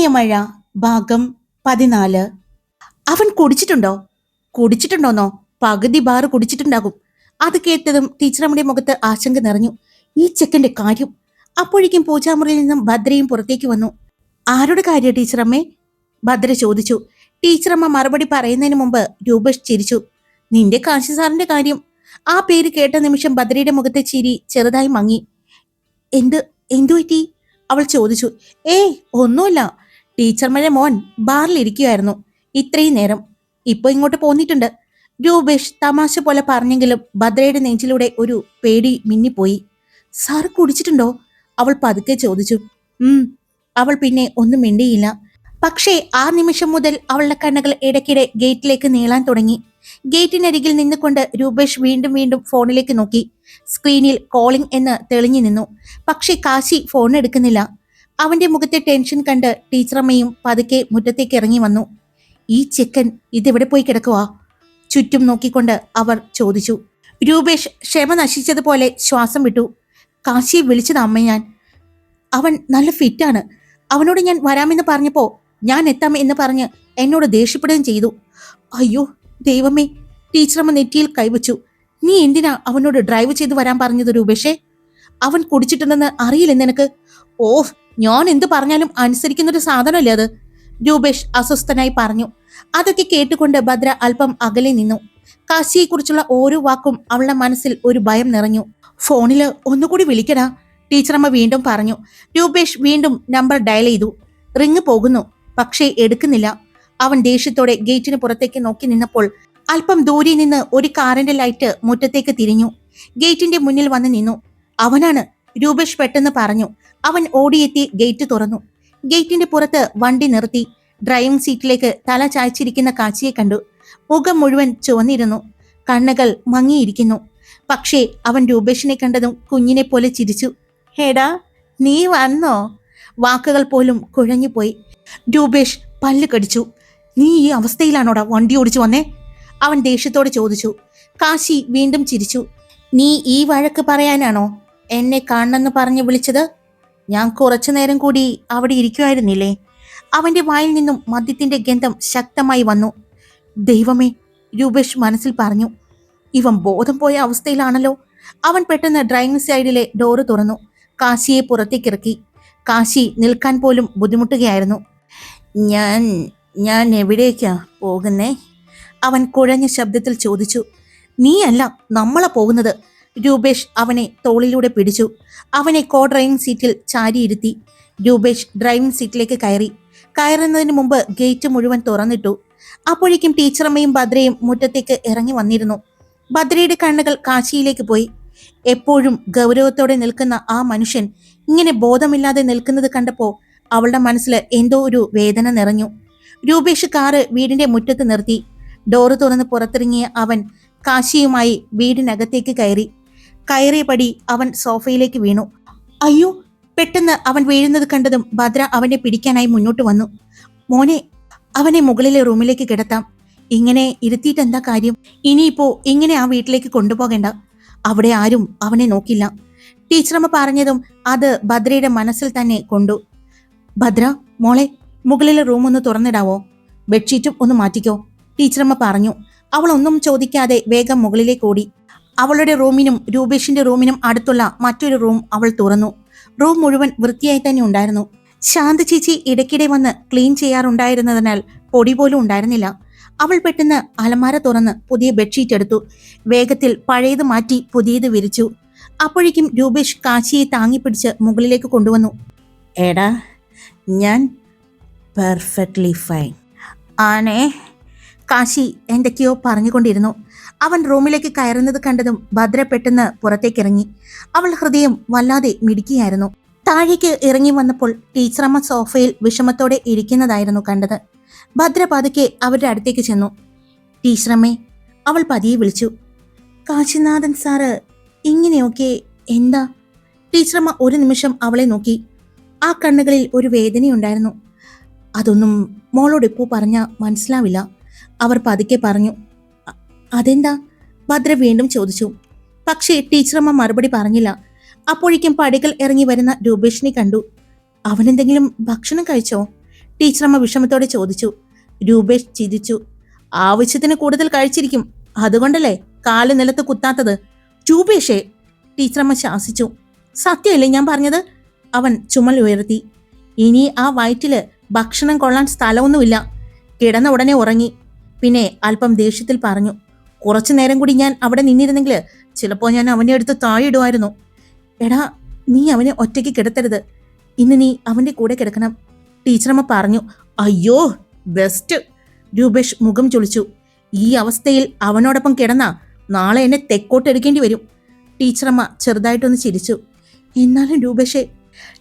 പ്രണയമഴ ഭാഗം 14. അവൻ കുടിച്ചിട്ടുണ്ടോന്നോ? പകുതി ബാറ് കുടിച്ചിട്ടുണ്ടാകും. അത് കേട്ടതും ടീച്ചറമ്മയുടെ മുഖത്ത് ആശങ്ക നിറഞ്ഞു. ഈ ചെക്കന്റെ കാര്യം. അപ്പോഴേക്കും പൂജാമുറിയിൽ നിന്നും ഭദ്രയും പുറത്തേക്ക് വന്നു. ആരുടെ കാര്യം ടീച്ചറമ്മേ? ഭദ്ര ചോദിച്ചു. ടീച്ചറമ്മ മറുപടി പറയുന്നതിന് മുമ്പ് രൂപേഷ് ചിരിച്ചു. നിന്റെ കാശി സാറിന്റെ കാര്യം. ആ പേര് കേട്ട നിമിഷം ഭദ്രയുടെ മുഖത്തെ ചിരി ചെറുതായി മങ്ങി. എന്തു പറ്റി? അവൾ ചോദിച്ചു. ഏയ് ഒന്നുമില്ല. ടീച്ചർമാരെ മോൻ ബാറിലിരിക്കുമായിരുന്നു ഇത്രയും നേരം. ഇപ്പൊ ഇങ്ങോട്ട് പോന്നിട്ടുണ്ട്. രൂപേഷ് തമാശ പോലെ പറഞ്ഞെങ്കിലും ഭദ്രയുടെ നെഞ്ചിലൂടെ ഒരു പേടി മിന്നിപ്പോയി. സാറ് കുടിച്ചിട്ടുണ്ടോ? അവൾ പതുക്കെ ചോദിച്ചു. അവൾ പിന്നെ ഒന്നും മിണ്ടിയില്ല. പക്ഷേ ആ നിമിഷം മുതൽ അവളുടെ കണ്ണുകൾ ഇടയ്ക്കിടെ ഗേറ്റിലേക്ക് നീളാൻ തുടങ്ങി. ഗേറ്റിനരികിൽ നിന്നുകൊണ്ട് രൂപേഷ് വീണ്ടും വീണ്ടും ഫോണിലേക്ക് നോക്കി. സ്ക്രീനിൽ കോളിംഗ് എന്ന് തെളിഞ്ഞു നിന്നു. പക്ഷേ കാശി ഫോൺ എടുക്കുന്നില്ല. അവന്റെ മുഖത്തെ ടെൻഷൻ കണ്ട് ടീച്ചറമ്മയും പതുക്കെ മുറ്റത്തേക്ക് ഇറങ്ങി വന്നു. ഈ ചെക്കൻ ഇതെവിടെ പോയി കിടക്കുവാ? ചുറ്റും നോക്കിക്കൊണ്ട് അവർ ചോദിച്ചു. രൂപേഷ് ക്ഷമ നശിച്ചതുപോലെ ശ്വാസം വിട്ടു. കാശിയെ വിളിച്ചത് അമ്മ ഞാൻ. അവൻ നല്ല ഫിറ്റാണ്. അവനോട് ഞാൻ വരാമെന്ന് പറഞ്ഞപ്പോ ഞാൻ എത്താം എന്ന് പറഞ്ഞ് എന്നോട് ദേഷ്യപ്പെടുകയും ചെയ്തു. അയ്യോ ദൈവമേ! ടീച്ചറമ്മ നെറ്റിയിൽ കൈവച്ചു. നീ എന്തിനാ അവനോട് ഡ്രൈവ് ചെയ്ത് വരാൻ പറഞ്ഞത് രൂപേഷേ? അവൻ കുടിച്ചിട്ടുണ്ടെന്ന് അറിയില്ല നിനക്ക്? ഓഹ്, ഞാൻ എന്ത് പറഞ്ഞാലും അനുസരിക്കുന്നൊരു സാധനമല്ലേ അത്? രൂപേഷ് അസ്വസ്ഥനായി പറഞ്ഞു. അതൊക്കെ കേട്ടുകൊണ്ട് ഭദ്ര അല്പം അകലെ നിന്നു. കാശിയെക്കുറിച്ചുള്ള ഓരോ വാക്കും അവളുടെ മനസ്സിൽ ഒരു ഭയം നിറഞ്ഞു. ഫോണില് ഒന്നുകൂടി വിളിക്കടാ, ടീച്ചറമ്മ വീണ്ടും പറഞ്ഞു. രൂപേഷ് വീണ്ടും നമ്പർ ഡയൽ ചെയ്തു. റിങ് പോകുന്നു, പക്ഷേ എടുക്കുന്നില്ല. അവൻ ദേഷ്യത്തോടെ ഗേറ്റിന് പുറത്തേക്ക് നോക്കി നിന്നപ്പോൾ അല്പം ദൂരെ നിന്ന് ഒരു കാറിന്റെ ലൈറ്റ് മുറ്റത്തേക്ക് തിരിഞ്ഞു. ഗേറ്റിന്റെ മുന്നിൽ വന്ന് നിന്നു. അവനാണ്, രൂപേഷ് പെട്ടെന്ന് പറഞ്ഞു. അവൻ ഓടിയെത്തി ഗേറ്റ് തുറന്നു. ഗേറ്റിന്റെ പുറത്ത് വണ്ടി നിർത്തി. ഡ്രൈവിംഗ് സീറ്റിലേക്ക് തല ചായ്ച്ചിരിക്കുന്ന കാച്ചിയെ കണ്ടു. മുഖം മുഴുവൻ ചുവന്നിരുന്നു. കണ്ണുകൾ മങ്ങിയിരിക്കുന്നു. പക്ഷേ അവൻ രൂപേഷിനെ കണ്ടതും കുഞ്ഞിനെ പോലെ ചിരിച്ചു. ഹേടാ, നീ വന്നോ? വാക്കുകൾ പോലും കുഴഞ്ഞുപോയി. രൂപേഷ് പല്ല് കടിച്ചു. നീ ഈ അവസ്ഥയിലാണോടാ വണ്ടി ഓടിച്ചു വന്നേ? അവൻ ദേഷ്യത്തോടെ ചോദിച്ചു. കാശി വീണ്ടും ചിരിച്ചു. നീ ഈ വഴക്ക് പറയാനാണോ എന്നെ കാണണമെന്ന് പറഞ്ഞു വിളിച്ചത്? ഞാൻ കുറച്ചു നേരം കൂടി അവിടെ ഇരിക്കുമായിരുന്നില്ലേ? അവന്റെ വായിൽ നിന്നും മദ്യത്തിന്റെ ഗന്ധം ശക്തമായി വന്നു. ദൈവമേ, രൂപേഷ് മനസ്സിൽ പറഞ്ഞു. ഇവൻ ബോധം പോയ അവസ്ഥയിലാണല്ലോ. അവൻ പെട്ടെന്ന് ഡ്രൈവിംഗ് സൈഡിലെ ഡോറ് തുറന്നു. കാശിയെ പുറത്തേക്കിറക്കി. കാശി നിൽക്കാൻ പോലും ബുദ്ധിമുട്ടുകയായിരുന്നു. ഞാൻ എവിടേക്കാ പോകുന്നേ? അവൻ കുഴഞ്ഞ ശബ്ദത്തിൽ ചോദിച്ചു. നീയല്ല, നമ്മളാ പോകുന്നത്. രൂപേഷ് അവനെ തോളിലൂടെ പിടിച്ചു. അവനെ കോ ഡ്രൈവിംഗ് സീറ്റിൽ ചാരിയിരുത്തി. രൂപേഷ് ഡ്രൈവിംഗ് സീറ്റിലേക്ക് കയറുന്നതിന് മുമ്പ് ഗേറ്റ് മുഴുവൻ തുറന്നിട്ടു. അപ്പോഴേക്കും ടീച്ചറമ്മയും ഭദ്രയും മുറ്റത്തേക്ക് ഇറങ്ങി വന്നിരുന്നു. ഭദ്രയുടെ കണ്ണുകൾ കാശിയിലേക്ക് പോയി. എപ്പോഴും ഗൗരവത്തോടെ നിൽക്കുന്ന ആ മനുഷ്യൻ ഇങ്ങനെ ബോധമില്ലാതെ നിൽക്കുന്നത് കണ്ടപ്പോ അവളുടെ മനസ്സിൽ എന്തോ ഒരു വേദന നിറഞ്ഞു. രൂപേഷ് കാറ് വീടിന്റെ മുറ്റത്ത് നിർത്തി. ഡോറ് തുറന്ന് പുറത്തിറങ്ങിയ അവൻ കാശിയുമായി വീടിനകത്തേക്ക് കയറിയ പടി അവൻ സോഫയിലേക്ക് വീണു. അയ്യോ! പെട്ടെന്ന് അവൻ വീഴുന്നത് കണ്ടതും ഭദ്ര അവനെ പിടിക്കാനായി മുന്നോട്ട് വന്നു. മോനെ, അവനെ മുകളിലെ റൂമിലേക്ക് കിടത്താം. ഇങ്ങനെ ഇരുത്തിയിട്ട് എന്താ കാര്യം? ഇനിയിപ്പോ ഇങ്ങനെ ആ വീട്ടിലേക്ക് കൊണ്ടുപോകേണ്ട. അവിടെ ആരും അവനെ നോക്കില്ല. ടീച്ചറമ്മ പറഞ്ഞതും അത് ഭദ്രയുടെ മനസ്സിൽ തന്നെ കൊണ്ടു. ഭദ്ര മോളെ, മുകളിലെ റൂം ഒന്ന് തുറന്നിടാവോ? ബെഡ്ഷീറ്റും ഒന്ന് മാറ്റിക്കോ, ടീച്ചറമ്മ പറഞ്ഞു. അവൾ ഒന്നും ചോദിക്കാതെ വേഗം മുകളിലേക്ക് ഓടി. അവളുടെ റൂമിനും രൂപേഷിന്റെ റൂമിനും അടുത്തുള്ള മറ്റൊരു റൂം അവൾ തുറന്നു. റൂം മുഴുവൻ വൃത്തിയായി തന്നെ ഉണ്ടായിരുന്നു. ശാന്ത ചേച്ചി ഇടയ്ക്കിടെ വന്ന് ക്ലീൻ ചെയ്യാറുണ്ടായിരുന്നതിനാൽ പൊടി പോലും ഉണ്ടായിരുന്നില്ല. അവൾ പെട്ടെന്ന് അലമാര തുറന്ന് പുതിയ ബെഡ്ഷീറ്റ് എടുത്തു. വേഗത്തിൽ പഴയത് മാറ്റി പുതിയത് വിരിച്ചു. അപ്പോഴേക്കും രൂപേഷ് കാശിയെ താങ്ങിപ്പിടിച്ച് മുകളിലേക്ക് കൊണ്ടുവന്നു. എടാ, ഞാൻ പെർഫെക്റ്റ്ലി ഫൈൻ ആണേ. കാശി എന്തൊക്കെയോ പറഞ്ഞുകൊണ്ടിരുന്നു. അവൻ റൂമിലേക്ക് കയറുന്നത് കണ്ടതും ഭദ്ര പെട്ടെന്ന് പുറത്തേക്കിറങ്ങി. അവൾ ഹൃദയം വല്ലാതെ മിടിക്കുകയായിരുന്നു. താഴേക്ക് ഇറങ്ങി വന്നപ്പോൾ ടീച്ചറമ്മ സോഫയിൽ വിഷമത്തോടെ ഇരിക്കുന്നതായിരുന്നു കണ്ടത്. ഭദ്ര പതുക്കെ അവരുടെ അടുത്തേക്ക് ചെന്നു. ടീച്ചറമ്മേ, അവൾ പതിയെ വിളിച്ചു. കാശിനാഥൻ സാറ് ഇങ്ങനെയൊക്കെ എന്താ? ടീച്ചറമ്മ ഒരു നിമിഷം അവളെ നോക്കി. ആ കണ്ണുകളിൽ ഒരു വേദനയുണ്ടായിരുന്നു. അതൊന്നും മോളോട് ഇപ്പോൾ പറഞ്ഞാൽ മനസ്സിലാവില്ല, അവർ പതുക്കെ പറഞ്ഞു. അതെന്താ? ഭദ്ര വീണ്ടും ചോദിച്ചു. പക്ഷേ ടീച്ചറമ്മ മറുപടി പറഞ്ഞില്ല. അപ്പോഴേക്കും പടികൾ ഇറങ്ങി വരുന്ന രൂപേഷിനെ കണ്ടു. അവനെന്തെങ്കിലും ഭക്ഷണം കഴിച്ചോ? ടീച്ചറമ്മ വിഷമത്തോടെ ചോദിച്ചു. രൂപേഷ് ചിരിച്ചു. ആവശ്യത്തിന് കൂടുതൽ കഴിച്ചിരിക്കും, അതുകൊണ്ടല്ലേ കാല് നിലത്ത് കുത്താത്തത്. രൂപേഷേ, ടീച്ചറമ്മ ശാസിച്ചു. സത്യമല്ലേ ഞാൻ പറഞ്ഞത്? അവൻ ചുമൽ ഉയർത്തി. ഇനി ആ വയറ്റില് ഭക്ഷണം കൊള്ളാൻ സ്ഥലമൊന്നുമില്ല. കിടന്ന ഉടനെ ഉറങ്ങി. പിന്നെ അല്പം ദേഷ്യത്തിൽ പറഞ്ഞു, കുറച്ചു നേരം കൂടി ഞാൻ അവിടെ നിന്നിരുന്നെങ്കിൽ ചിലപ്പോൾ ഞാൻ അവനെ എടുത്ത് താഴെ ഇടുമായിരുന്നു. എടാ, നീ അവനെ ഒറ്റയ്ക്ക് കിടത്തരുത്. ഇന്ന് നീ അവന്റെ കൂടെ കിടക്കണം, ടീച്ചറമ്മ പറഞ്ഞു. അയ്യോ, ബെസ്റ്റ്. രൂപേഷ് മുഖം ചൊളിച്ചു. ഈ അവസ്ഥയിൽ അവനോടൊപ്പം കിടന്നാ നാളെ എന്നെ തെക്കോട്ട് എടുക്കേണ്ടി വരും. ടീച്ചറമ്മ ചെറുതായിട്ടൊന്ന് ചിരിച്ചു. എന്നാലും രൂപേഷെ,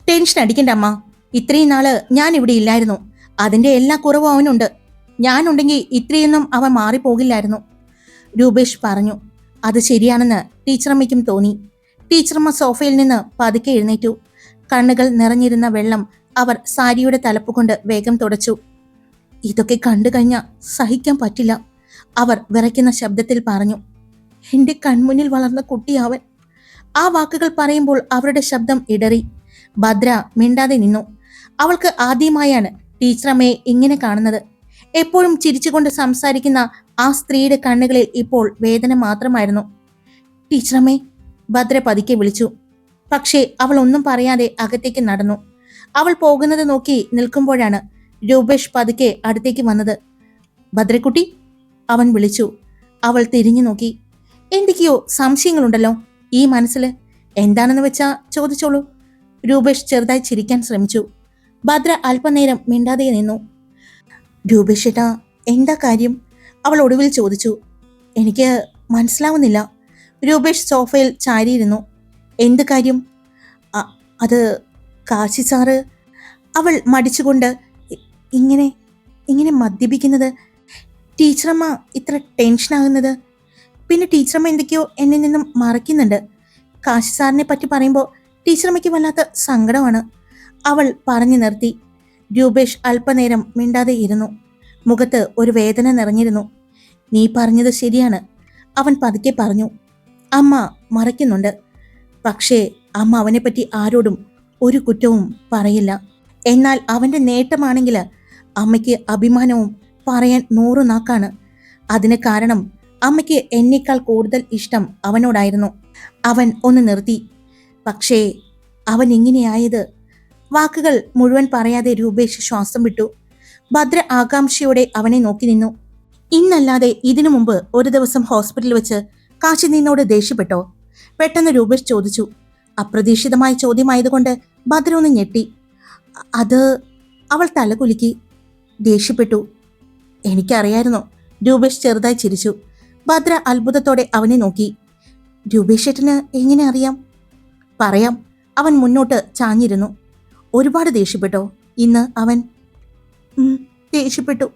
ടെൻഷൻ അടിക്കണ്ട അമ്മ. ഇത്രയും നാള് ഞാൻ ഇവിടെ ഇല്ലായിരുന്നു. അതിന്റെ എല്ലാ കുറവും അവനുണ്ട്. ഞാനുണ്ടെങ്കിൽ ഇത്രയൊന്നും അവൻ മാറിപ്പോകില്ലായിരുന്നു, രൂപേഷ് പറഞ്ഞു. അത് ശരിയാണെന്ന് ടീച്ചറമ്മയ്ക്കും തോന്നി. ടീച്ചറമ്മ സോഫയിൽ നിന്ന് പതുക്കെ എഴുന്നേറ്റു. കണ്ണുകൾ നിറഞ്ഞിരുന്ന വെള്ളം അവർ സാരിയുടെ തലപ്പ് കൊണ്ട് വേഗം തുടച്ചു. ഇതൊക്കെ കണ്ടു കഴിഞ്ഞാൽ സഹിക്കാൻ പറ്റില്ല, അവർ വിറയ്ക്കുന്ന ശബ്ദത്തിൽ പറഞ്ഞു. എന്റെ കൺമുന്നിൽ വളർന്ന കുട്ടിയാവൻ. ആ വാക്കുകൾ പറയുമ്പോൾ അവരുടെ ശബ്ദം ഇടറി. ഭദ്ര മിണ്ടാതെ നിന്നു. അവൾക്ക് ആദ്യമായാണ് ടീച്ചറമ്മയെ ഇങ്ങനെ കാണുന്നത്. എപ്പോഴും ചിരിച്ചുകൊണ്ട് സംസാരിക്കുന്ന ആ സ്ത്രീയുടെ കണ്ണുകളിൽ ഇപ്പോൾ വേദന മാത്രമായിരുന്നു. ടീച്ചറമ്മേ, ഭദ്ര പതുക്കെ വിളിച്ചു. പക്ഷേ അവൾ ഒന്നും പറയാതെ അകത്തേക്ക് നടന്നു. അവൾ പോകുന്നത് നോക്കി നിൽക്കുമ്പോഴാണ് രൂപേഷ് പതുക്കെ അടുത്തേക്ക് വന്നത്. ഭദ്രക്കുട്ടി, അവൻ വിളിച്ചു. അവൾ തിരിഞ്ഞു നോക്കി. എന്തൊക്കെയോ സംശയങ്ങളുണ്ടല്ലോ ഈ മനസ്സിൽ. എന്താണെന്ന് വെച്ചാ ചോദിച്ചോളൂ. രൂപേഷ് ചെറുതായി ചിരിക്കാൻ ശ്രമിച്ചു. ഭദ്ര അല്പനേരം മിണ്ടാതെ നിന്നു. രൂപേഷ് ഏട്ടാ, എന്താ കാര്യം? അവൾ ഒടുവിൽ ചോദിച്ചു. എനിക്ക് മനസ്സിലാവുന്നില്ല. രൂപേഷ് സോഫയിൽ ചാരിയിരുന്നു. എന്ത് കാര്യം? അത് കാശി സാറ്, അവൾ മടിച്ചുകൊണ്ട്. ഇങ്ങനെ ഇങ്ങനെ മദ്യപിക്കുന്നത്, ടീച്ചറമ്മ ഇത്ര ടെൻഷനാകുന്നത്. പിന്നെ ടീച്ചറമ്മ എന്തൊക്കെയോ എന്നിൽ നിന്നും മറയ്ക്കുന്നുണ്ട്. കാശി സാറിനെ പറ്റി പറയുമ്പോൾ ടീച്ചറമ്മയ്ക്ക് വല്ലാത്ത സങ്കടമാണ്, അവൾ പറഞ്ഞു നിർത്തി. രൂപേഷ് അല്പനേരം മിണ്ടാതെ ഇരുന്നു. മുഖത്ത് ഒരു വേദന നിറഞ്ഞിരുന്നു. നീ പറഞ്ഞത് ശരിയാണ്, അവൻ പതുക്കെ പറഞ്ഞു. അമ്മ മറയ്ക്കുന്നുണ്ട്. പക്ഷേ അമ്മ അവനെപ്പറ്റി ആരോടും ഒരു കുറ്റവും പറയില്ല. എന്നാൽ അവൻ്റെ നേട്ടമാണെങ്കിൽ അമ്മയ്ക്ക് അഭിമാനവും പറയാൻ 100 നാക്കാണ്. അതിന് കാരണം അമ്മയ്ക്ക് എന്നേക്കാൾ കൂടുതൽ ഇഷ്ടം അവനോടായിരുന്നു. അവൻ ഒന്ന് നിർത്തി. പക്ഷേ അവൻ ഇങ്ങനെയായത്. വാക്കുകൾ മുഴുവൻ പറയാതെ രൂപേഷ് ശ്വാസം വിട്ടു. ഭദ്ര ആകാംക്ഷയോടെ അവനെ നോക്കി നിന്നു. ഇന്നല്ലാതെ ഇതിനു മുമ്പ് ഒരു ദിവസം ഹോസ്പിറ്റലിൽ വെച്ച് കാശി നിന്നോട് ദേഷ്യപ്പെട്ടോ? പെട്ടെന്ന് രൂപേഷ് ചോദിച്ചു. അപ്രതീക്ഷിതമായ ചോദ്യമായതുകൊണ്ട് ഭദ്ര ഒന്ന് ഞെട്ടി. അത്, അവൾ തലകുലുക്കി. ദേഷ്യപ്പെട്ടു? എനിക്കറിയായിരുന്നു, രൂപേഷ് ചെറുതായി ചിരിച്ചു. ഭദ്ര അത്ഭുതത്തോടെ അവനെ നോക്കി. രൂപേഷ് ഏട്ടന് എങ്ങനെ അറിയാം? പറയാം. അവൻ മുന്നോട്ട് ചാഞ്ഞിരുന്നു. ഒരുപാട് ദേഷ്യപ്പെട്ടോ ഇന്ന് അവൻ? ദേഷ്യപ്പെട്ടു,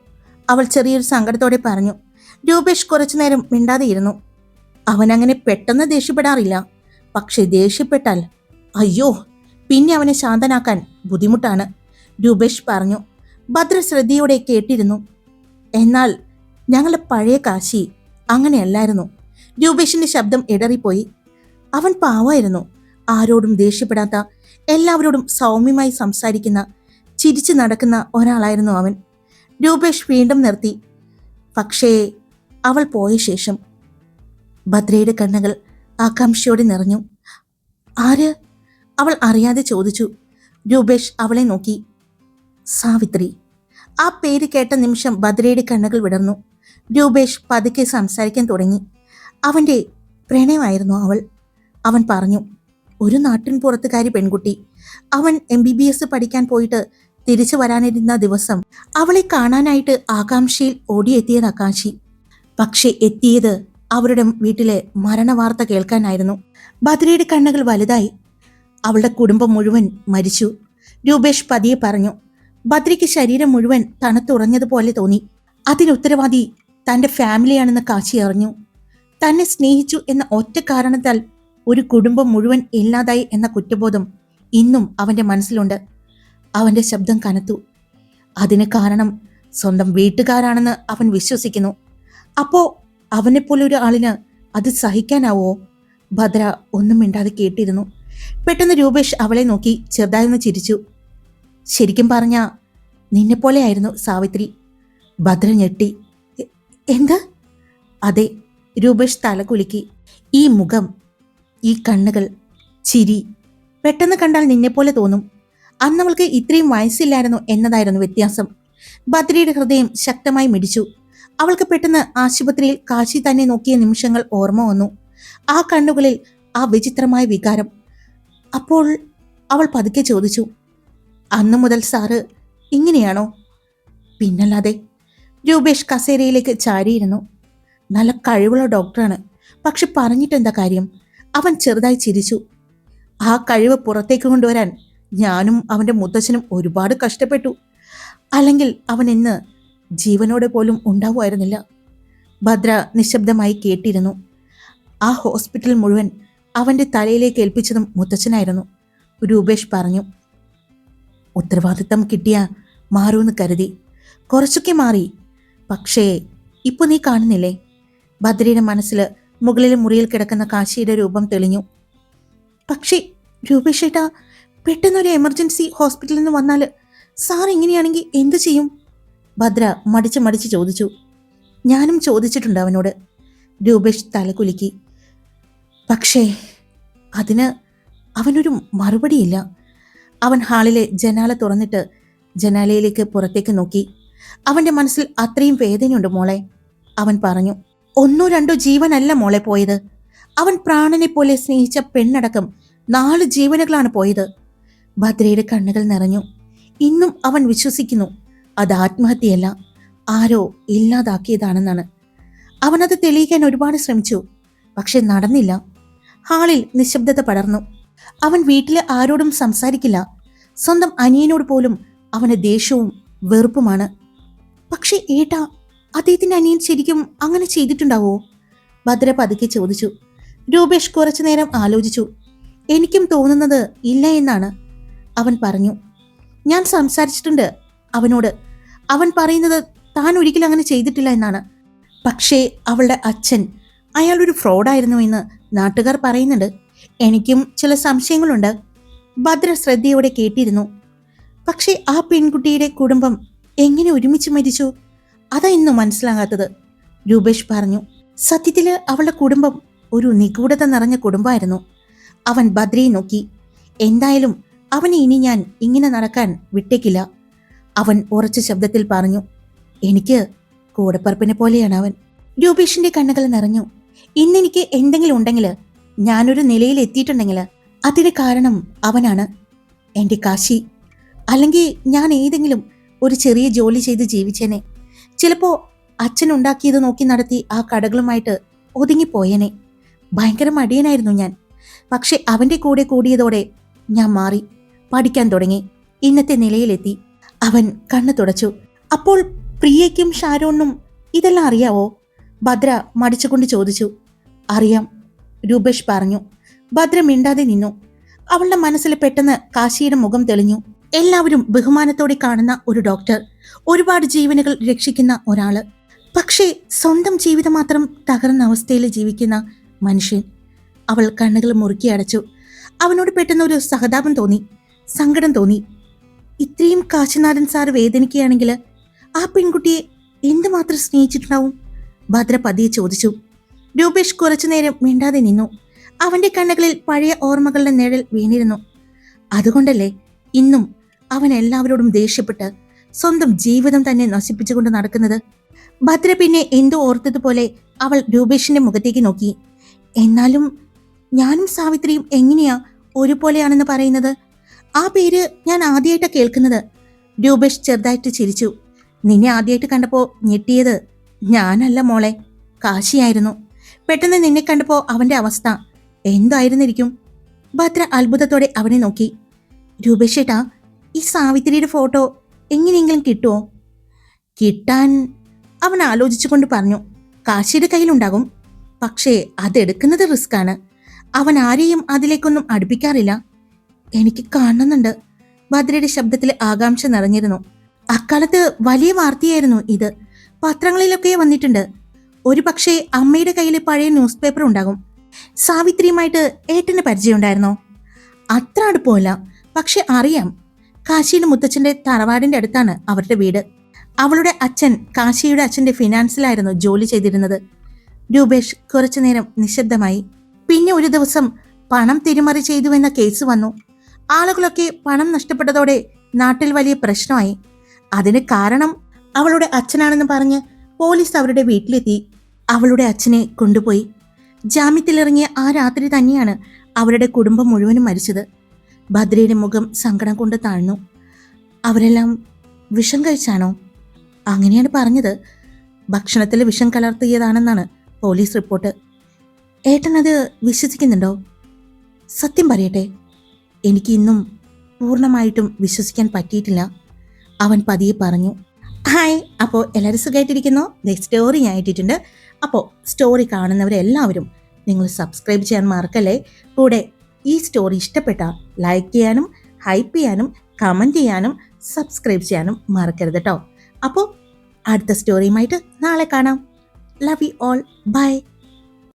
അവൾ ചെറിയൊരു സങ്കടത്തോടെ പറഞ്ഞു. രൂപേഷ് കുറച്ചുനേരം മിണ്ടാതെയിരുന്നു. അവൻ അങ്ങനെ പെട്ടെന്ന് ദേഷ്യപ്പെടാറില്ല. പക്ഷെ ദേഷ്യപ്പെട്ടാൽ അയ്യോ, പിന്നെ അവനെ ശാന്തനാക്കാൻ ബുദ്ധിമുട്ടാണ്, രൂപേഷ് പറഞ്ഞു. ഭദ്ര ശ്രദ്ധയോടെ കേട്ടിരുന്നു. എന്നാൽ ഞങ്ങളുടെ പഴയ കാശി അങ്ങനെയല്ലായിരുന്നു. രൂപേഷിന്റെ ശബ്ദം ഇടറിപ്പോയി. അവൻ പാവായിരുന്നു. ആരോടും ദേഷ്യപ്പെടാത്ത, എല്ലാവരോടും സൗമ്യമായി സംസാരിക്കുന്ന, ചിരിച്ചു നടക്കുന്ന ഒരാളായിരുന്നു അവൻ. രൂപേഷ് വീണ്ടും നിർത്തി. പക്ഷേ അവൾ പോയ ശേഷം ഭദ്രയുടെ കണ്ണുകൾ ആകാംക്ഷയോടെ നിറഞ്ഞു. ആര്? അവൾ അറിയാതെ ചോദിച്ചു. രൂപേഷ് അവളെ നോക്കി. സാവിത്രി. ആ പേര് കേട്ട നിമിഷം ഭദ്രയുടെ കണ്ണുകൾ വിടർന്നു. രൂപേഷ് പതുക്കെ സംസാരിക്കാൻ തുടങ്ങി. അവൻ്റെ പ്രണയമായിരുന്നു അവൾ. അവൻ പറഞ്ഞു. ഒരു നാട്ടിൻ പുറത്തുകാരി പെൺകുട്ടി. അവൻ MBBS പഠിക്കാൻ പോയിട്ട് തിരിച്ചു വരാനിരുന്ന ദിവസം അവളെ കാണാനായിട്ട് ആകാംക്ഷയിൽ ഓടിയെത്തിയത് കാശി. പക്ഷെ എത്തിയത് അവരുടെ വീട്ടിലെ മരണവാർത്ത കേൾക്കാനായിരുന്നു. ഭദ്രയുടെ കണ്ണുകൾ വലുതായി. അവളുടെ കുടുംബം മുഴുവൻ മരിച്ചു, രൂപേഷ് പതിയെ പറഞ്ഞു. ഭദ്രയ്ക്ക് ശരീരം മുഴുവൻ തണുത്തുറഞ്ഞതുപോലെ തോന്നി. അതിനുത്തരവാദി തൻ്റെ ഫാമിലിയാണെന്ന് കാശി അറിഞ്ഞു. തന്നെ സ്നേഹിച്ചു എന്ന ഒറ്റ കാരണത്താൽ ഒരു കുടുംബം മുഴുവൻ ഇല്ലാതായി എന്ന കുറ്റബോധം ഇന്നും അവൻ്റെ മനസ്സിലുണ്ട്. അവൻ്റെ ശബ്ദം കനത്തു. അതിന് കാരണം സ്വന്തം വീട്ടുകാരാണെന്ന് അവൻ വിശ്വസിക്കുന്നു. അപ്പോ അവനെപ്പോലെ ഒരു ആളിന് അത് സഹിക്കാനാവോ? ഭദ്ര ഒന്നും മിണ്ടാതെ കേട്ടിരുന്നു. പെട്ടെന്ന് രൂപേഷ് അവളെ നോക്കി ചെറുതായൊന്ന് ചിരിച്ചു. ശരിക്കും പറഞ്ഞ നിന്നെപ്പോലെയായിരുന്നു സാവിത്രി. ഭദ്ര ഞെട്ടി. "എ- എന്ത്?" "അതെ." രൂപേഷ് തല കുലുക്കി. "ഈ മുഖം, ഈ കണ്ണുകൾ, ചിരി, പെട്ടെന്ന് കണ്ടാൽ നിന്നെപ്പോലെ തോന്നും. അന്നവൾക്ക് ഇത്രയും വയസ്സില്ലായിരുന്നു എന്നതായിരുന്നു വ്യത്യാസം." ഭദ്രയുടെ ഹൃദയം ശക്തമായി മിടിച്ചു. അവൾക്ക് പെട്ടെന്ന് ആശുപത്രിയിൽ കാശി തന്നെ നോക്കിയ നിമിഷങ്ങൾ ഓർമ്മ വന്നു. ആ കണ്ണുകളിൽ ആ വിചിത്രമായ വികാരം. അപ്പോൾ അവൾ പതുക്കെ ചോദിച്ചു, "അന്നു മുതൽ സാറ് ഇങ്ങനെയാണോ?" "പിന്നല്ലാതെ." രൂപേഷ് കസേരയിലേക്ക് ചാരിയിരുന്നു. "നല്ല കഴിവുള്ള ഡോക്ടറാണ്. പക്ഷെ പറഞ്ഞിട്ടെന്താ കാര്യം?" അവൻ ചെറുതായി ചിരിച്ചു. "ആ കഴിവ് പുറത്തേക്ക് കൊണ്ടുവരാൻ ഞാനും അവൻ്റെ മുത്തച്ഛനും ഒരുപാട് കഷ്ടപ്പെട്ടു. അല്ലെങ്കിൽ അവൻ ഇന്ന് ജീവനോടെ പോലും ഉണ്ടാവുമായിരുന്നില്ല." ഭദ്ര നിശബ്ദമായി കേട്ടിരുന്നു. ആ ഹോസ്പിറ്റൽ മുഴുവൻ അവൻ്റെ തലയിലേക്ക് ഏൽപ്പിച്ചതും മുത്തച്ഛനായിരുന്നു. രൂപേഷ് പറഞ്ഞു. "ഉത്തരവാദിത്തം കിട്ടിയ മാറൂന്ന് കരുതി. കുറച്ചൊക്കെ മാറി. പക്ഷേ ഇപ്പൊ നീ കാണുന്നില്ലേ?" ഭദ്രയുടെ മനസ്സിൽ മുകളിലെ മുറിയിൽ കിടക്കുന്ന കാശിയുടെ രൂപം തെളിഞ്ഞു. "പക്ഷേ രൂപേഷേട്ടാ, പെട്ടെന്നൊരു എമർജൻസി ഹോസ്പിറ്റലിൽ നിന്ന് വന്നാൽ സാർ ഇങ്ങനെയാണെങ്കിൽ എന്തു ചെയ്യും?" ഭദ്ര മടിച്ച് മടിച്ച് ചോദിച്ചു. "ഞാനും ചോദിച്ചിട്ടുണ്ട് അവനോട്." രൂപേഷ് തലകുലുക്കി. "പക്ഷേ അതിന് അവനൊരു മറുപടിയില്ല." അവൻ ഹാളിലെ ജനാല തുറന്നിട്ട് ജനാലയിലേക്ക് പുറത്തേക്ക് നോക്കി. "അവന്റെ മനസ്സിൽ അത്രയും വേദനയുണ്ട് മോളെ." അവൻ പറഞ്ഞു. "ഒന്നോ രണ്ടോ ജീവനല്ല മോളെ പോയത്. അവൻ പ്രാണനെ പോലെ സ്നേഹിച്ച പെണ്ണടക്കം 4 ജീവനുകളാണ് പോയത്." ഭദ്രയുടെ കണ്ണുകൾ നിറഞ്ഞു. ഇന്നും അവൻ വിശ്വസിക്കുന്നു അത് ആത്മഹത്യയല്ല, ആരോ ഇല്ലാതാക്കിയതാണെന്നാണ്. അവനത് തെളിയിക്കാൻ ഒരുപാട് ശ്രമിച്ചു. പക്ഷെ നടന്നില്ല. ഹാളിൽ നിശബ്ദത പടർന്നു. അവൻ വീട്ടിലെ ആരോടും സംസാരിക്കില്ല. സ്വന്തം അനിയനോട് പോലും അവന് ദേഷ്യവും വെറുപ്പുമാണ്. "പക്ഷെ ഏട്ടാ, അദ്ദേഹത്തിന്റെ അനിയൻ ശരിക്കും അങ്ങനെ ചെയ്തിട്ടുണ്ടാവോ?" ഭദ്ര പതുക്കെ ചോദിച്ചു. രൂപേഷ് കുറച്ചു നേരം ആലോചിച്ചു. "എനിക്കും തോന്നുന്നത് ഇല്ല എന്നാണ്." അവൻ പറഞ്ഞു. "ഞാൻ സംസാരിച്ചിട്ടുണ്ട് അവനോട്. അവൻ പറയുന്നത് താൻ ഒരിക്കലും അങ്ങനെ ചെയ്തിട്ടില്ല എന്നാണ്. പക്ഷേ അവളുടെ അച്ഛൻ, അയാളൊരു ഫ്രോഡായിരുന്നു എന്ന് നാട്ടുകാർ പറയുന്നുണ്ട്. എനിക്കും ചില സംശയങ്ങളുണ്ട്." ഭദ്ര ശ്രദ്ധയോടെ കേട്ടിരുന്നു. "പക്ഷേ ആ പെൺകുട്ടിയുടെ കുടുംബം എങ്ങനെ ഒരുമിച്ച് മരിച്ചു? അതാ ഇന്നും മനസ്സിലാകാത്തത്." രൂപേഷ് പറഞ്ഞു. "സത്യത്തില് അവളുടെ കുടുംബം ഒരു നിഗൂഢത നിറഞ്ഞ കുടുംബമായിരുന്നു." അവൻ ഭദ്രയെ നോക്കി. "എന്തായാലും അവനെ ഇനി ഞാൻ ഇങ്ങനെ നടക്കാൻ വിട്ടേക്കില്ല." അവൻ ഉറച്ച ശബ്ദത്തിൽ പറഞ്ഞു. "എനിക്ക് കൂടപ്പറപ്പിനെ പോലെയാണ് അവൻ." രൂപേഷിന്റെ കണ്ണുകൾ നിറഞ്ഞു. "ഇന്നെനിക്ക് എന്തെങ്കിലും ഉണ്ടെങ്കിൽ, ഞാനൊരു നിലയിൽ എത്തിയിട്ടുണ്ടെങ്കിൽ അതിന് കാരണം അവനാണ്, എൻ്റെ കാശി. അല്ലെങ്കിൽ ഞാൻ ഏതെങ്കിലും ഒരു ചെറിയ ജോലി ചെയ്ത് ജീവിച്ചേനെ. ചിലപ്പോ അച്ഛൻ ഉണ്ടാക്കിയത് നോക്കി നടത്തി ആ കടകളുമായിട്ട് ഒതുങ്ങിപ്പോയേനെ. ഭയങ്കര മടിയനായിരുന്നു ഞാൻ. പക്ഷെ അവൻ്റെ കൂടെ കൂടിയതോടെ ഞാൻ മാറി, പഠിക്കാൻ തുടങ്ങി, ഇന്നത്തെ നിലയിലെത്തി." അവൻ കണ്ണു തുടച്ചു. "അപ്പോൾ പ്രിയയ്ക്കും ഷാരോണിനും ഇതെല്ലാം അറിയാവോ?" ഭദ്ര മടിച്ചുകൊണ്ട് ചോദിച്ചു. "അറിയാം." രൂപേഷ് പറഞ്ഞു. ഭദ്ര മിണ്ടാതെ നിന്നു. അവളുടെ മനസ്സിൽ പെട്ടെന്ന് കാശിയുടെ മുഖം തെളിഞ്ഞു. എല്ലാവരും ബഹുമാനത്തോടെ കാണുന്ന ഒരു ഡോക്ടർ, ഒരുപാട് ജീവനുകൾ രക്ഷിക്കുന്ന ഒരാള്. പക്ഷേ സ്വന്തം ജീവിതം മാത്രം തകർന്ന അവസ്ഥയിൽ ജീവിക്കുന്ന മനുഷ്യൻ. അവൾ കണ്ണുകൾ മുറുക്കി അടച്ചു. അവനോട് പെട്ടെന്ന് ഒരു സഹതാപം തോന്നി, സങ്കടം തോന്നി. ഇത്രയും കാശിനാഥൻ സാർ വേദനിക്കുകയാണെങ്കിൽ ആ പെൺകുട്ടിയെ എന്തുമാത്രം സ്നേഹിച്ചിട്ടുണ്ടാവും? ഭദ്ര പതിയെ ചോദിച്ചു. രൂപേഷ് കുറച്ചുനേരം മിണ്ടാതെ നിന്നു. അവന്റെ കണ്ണുകളിൽ പഴയ ഓർമ്മകളുടെ നിഴൽ വീണിരുന്നു. അതുകൊണ്ടല്ലേ ഇന്നും അവൻ എല്ലാവരോടും ദേഷ്യപ്പെട്ട് സ്വന്തം ജീവിതം തന്നെ നശിപ്പിച്ചുകൊണ്ട് നടക്കുന്നത്? ഭദ്ര പിന്നെ എന്തോ ഓർത്തതുപോലെ അവൾ രൂപേഷിന്റെ മുഖത്തേക്ക് നോക്കി. "എന്നാലും ഞാനും സാവിത്രിയും എങ്ങനെയാ ഒരുപോലെയാണെന്ന് പറയുന്നത്? ആ പേര് ഞാൻ ആദ്യമായിട്ടാണ് കേൾക്കുന്നത്." രൂപേഷ് ചെറുതായിട്ട് ചിരിച്ചു. "നിന്നെ ആദ്യമായിട്ട് കണ്ടപ്പോൾ ഞെട്ടിയത് ഞാനല്ല മോളെ, കാശിയായിരുന്നു. പെട്ടെന്ന് നിന്നെ കണ്ടപ്പോൾ അവന്റെ അവസ്ഥ എന്തായിരുന്നിരിക്കും?" ഭദ്ര അത്ഭുതത്തോടെ അവനെ നോക്കി. "രൂപേഷേട്ടാ, ഈ സാവിത്രിയുടെ ഫോട്ടോ എങ്ങനെയെങ്കിലും കിട്ടുമോ?" "കിട്ടാൻ," അവൻ ആലോചിച്ചുകൊണ്ട് പറഞ്ഞു, "കാശിയുടെ കയ്യിലുണ്ടാകും. പക്ഷേ അതെടുക്കുന്നത് റിസ്ക്കാണ്. അവൻ ആരെയും അതിലേക്കൊന്നും അടുപ്പിക്കാറില്ല." "എനിക്ക് കാണുന്നുണ്ട്." ഭദ്രയുടെ ശബ്ദത്തിൽ ആകാംക്ഷ നിറഞ്ഞിരുന്നു. "അക്കാലത്ത് വലിയ വാർത്തയായിരുന്നു ഇത്. പത്രങ്ങളിലൊക്കെ വന്നിട്ടുണ്ട്. ഒരു പക്ഷേ അമ്മയുടെ കയ്യിൽ പഴയ ന്യൂസ് പേപ്പർ ഉണ്ടാകും." "സാവിത്രിയുമായിട്ട് ഏട്ടന് പരിചയമുണ്ടായിരുന്നോ?" "അത്ര അടുപ്പമല്ല, പക്ഷെ അറിയാം. കാശിയുടെ മുത്തച്ഛന്റെ തറവാടിന്റെ അടുത്താണ് അവരുടെ വീട്. അവളുടെ അച്ഛൻ കാശിയുടെ അച്ഛന്റെ ഫിനാൻസിലായിരുന്നു ജോലി ചെയ്തിരുന്നത്. രൂപേഷ് കുറച്ചുനേരം നിശബ്ദമായി. പിന്നെ ഒരു ദിവസം പണം തിരിമറി ചെയ്തുവെന്ന കേസ് വന്നു. ആളുകളൊക്കെ പണം നഷ്ടപ്പെട്ടതോടെ നാട്ടിൽ വലിയ പ്രശ്നമായി. അതിന് കാരണം അവളുടെ അച്ഛനാണെന്ന് പറഞ്ഞ് പോലീസ് അവരുടെ വീട്ടിലെത്തി അവളുടെ അച്ഛനെ കൊണ്ടുപോയി. ജാമ്യത്തിലിറങ്ങിയ ആ രാത്രി തന്നെയാണ് അവരുടെ കുടുംബം മുഴുവനും മരിച്ചത്. ഭദ്രയുടെ മുഖം സങ്കടം കൊണ്ട് താഴ്ന്നു. അവരെല്ലാം വിഷം കഴിച്ചാണോ? അങ്ങനെയാണ് പറഞ്ഞത്. ഭക്ഷണത്തിൽ വിഷം കലർത്തിയതാണെന്നാണ് പോലീസ് റിപ്പോർട്ട്. ഏട്ടൻ അത് വിശ്വസിക്കുന്നുണ്ടോ? സത്യം പറയട്ടെ, എനിക്ക് ഇന്നും പൂർണ്ണമായിട്ടും വിശ്വസിക്കാൻ പറ്റിയിട്ടില്ല, അവൻ പതിയെ പറഞ്ഞു. ഹായ്, അപ്പോൾ എല്ലാവരും സുഖമായിട്ടിരിക്കുന്നു. സ്റ്റോറി ഞാൻ ഇട്ടിട്ടുണ്ട്. അപ്പോൾ സ്റ്റോറി കാണുന്നവരെല്ലാവരും നിങ്ങൾ സബ്സ്ക്രൈബ് ചെയ്യാൻ മറക്കല്ലേ. കൂടെ ഈ സ്റ്റോറി ഇഷ്ടപ്പെട്ടാൽ ലൈക്ക് ചെയ്യാനും ഹൈപ്പ് ചെയ്യാനും കമൻറ്റ് ചെയ്യാനും സബ്സ്ക്രൈബ് ചെയ്യാനും മറക്കരുത് കേട്ടോ. അപ്പോൾ അടുത്ത സ്റ്റോറിയുമായിട്ട് നാളെ കാണാം. Love you all. ബൈ.